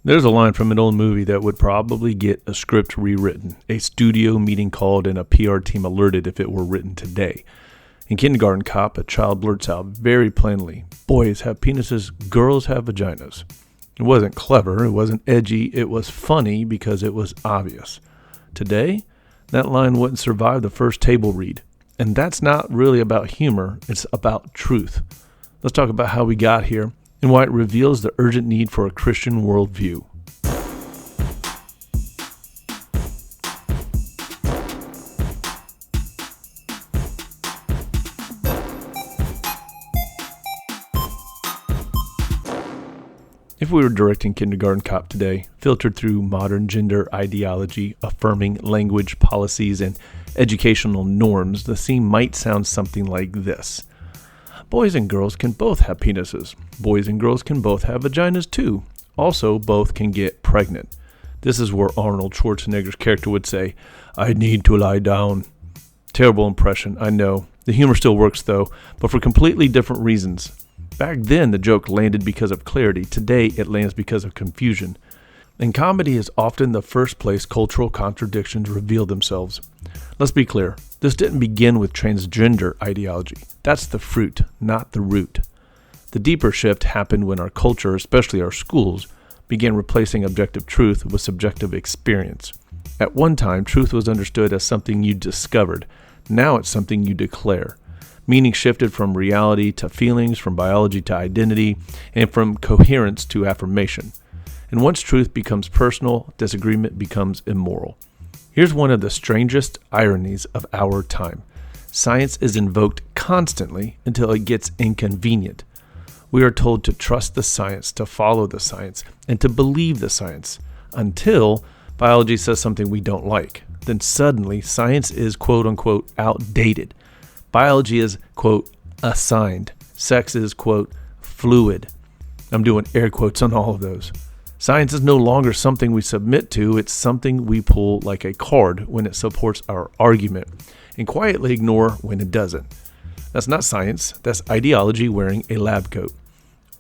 There's a line from an old movie that would probably get a script rewritten, a studio meeting called, and a PR team alerted if it were written today. In Kindergarten Cop, a child blurts out very plainly, "Boys have penises, girls have vaginas." It wasn't clever, it wasn't edgy, it was funny because it was obvious. Today, that line wouldn't survive the first table read. And that's not really about humor, it's about truth. Let's talk about how we got here and why it reveals the urgent need for a Christian worldview. If we were directing Kindergarten Cop today, filtered through modern gender ideology, affirming language, policies, and educational norms, the scene might sound something like this. Boys and girls can both have penises. Boys and girls can both have vaginas too. Also, both can get pregnant. This is where Arnold Schwarzenegger's character would say, "I need to lie down." Terrible impression, I know. The humor still works though, but for completely different reasons. Back then, the joke landed because of clarity. Today, it lands because of confusion. And comedy is often the first place cultural contradictions reveal themselves. Let's be clear. This didn't begin with transgender ideology. That's the fruit, not the root. The deeper shift happened when our culture, especially our schools, began replacing objective truth with subjective experience. At one time, truth was understood as something you discovered. Now it's something you declare. Meaning shifted from reality to feelings, from biology to identity, and from coherence to affirmation. And once truth becomes personal, disagreement becomes immoral. Here's one of the strangest ironies of our time. Science is invoked constantly until it gets inconvenient. We are told to trust the science, to follow the science, and to believe the science, until biology says something we don't like. Then suddenly, science is quote-unquote outdated. Biology is, quote, assigned. Sex is, quote, fluid. I'm doing air quotes on all of those. Science is no longer something we submit to. It's something we pull like a card when it supports our argument and quietly ignore when it doesn't. That's not science. That's ideology wearing a lab coat.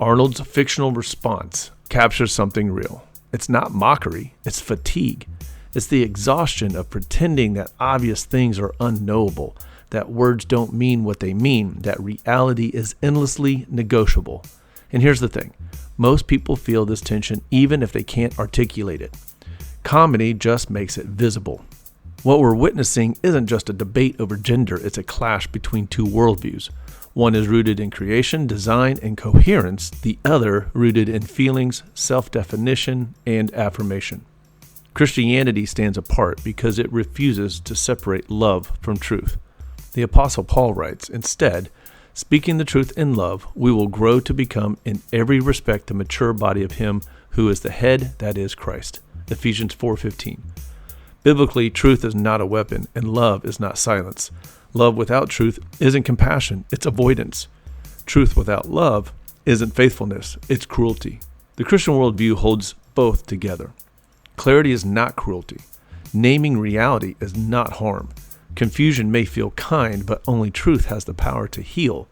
Arnold's fictional response captures something real. It's not mockery. It's fatigue. It's the exhaustion of pretending that obvious things are unknowable, that words don't mean what they mean, that reality is endlessly negotiable. And here's the thing. Most people feel this tension even if they can't articulate it. Comedy just makes it visible. What we're witnessing isn't just a debate over gender, it's a clash between two worldviews. One is rooted in creation, design, and coherence, the other rooted in feelings, self-definition, and affirmation. Christianity stands apart because it refuses to separate love from truth. The Apostle Paul writes, instead, speaking the truth in love, we will grow to become in every respect the mature body of him who is the head, that is Christ. Ephesians 4:15. Biblically, truth is not a weapon, and love is not silence. Love without truth isn't compassion, it's avoidance. Truth without love isn't faithfulness, it's cruelty. The Christian worldview holds both together. Clarity is not cruelty. Naming reality is not harm. Confusion may feel kind, but only truth has the power to heal.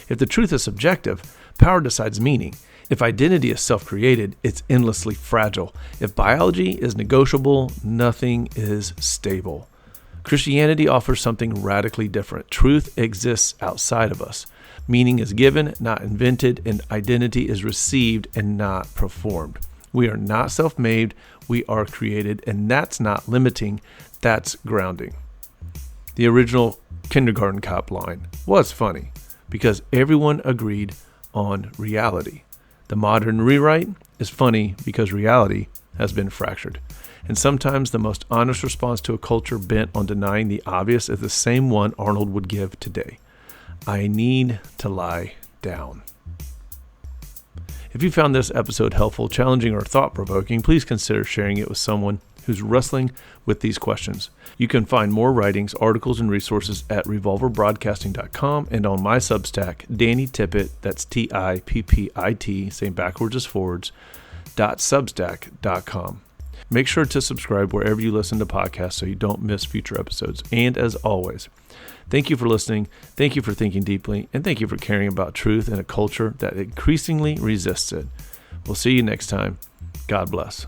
If the truth is subjective, power decides meaning. If identity is self-created, it's endlessly fragile. If biology is negotiable, nothing is stable. Christianity offers something radically different. Truth exists outside of us. Meaning is given, not invented, and identity is received and not performed. We are not self-made, we are created, and that's not limiting, that's grounding. The original Kindergarten Cop line was funny because everyone agreed on reality. The modern rewrite is funny because reality has been fractured. And sometimes the most honest response to a culture bent on denying the obvious is the same one Arnold would give today. I need to lie down. If you found this episode helpful, challenging, or thought-provoking, please consider sharing it with someone who's wrestling with these questions. You can find more writings, articles, and resources at revolverbroadcasting.com and on my Substack, Danny Tippett, that's Tippit, same backwards as forwards, .substack.com. Make sure to subscribe wherever you listen to podcasts so you don't miss future episodes. And as always, thank you for listening, thank you for thinking deeply, and thank you for caring about truth in a culture that increasingly resists it. We'll see you next time. God bless.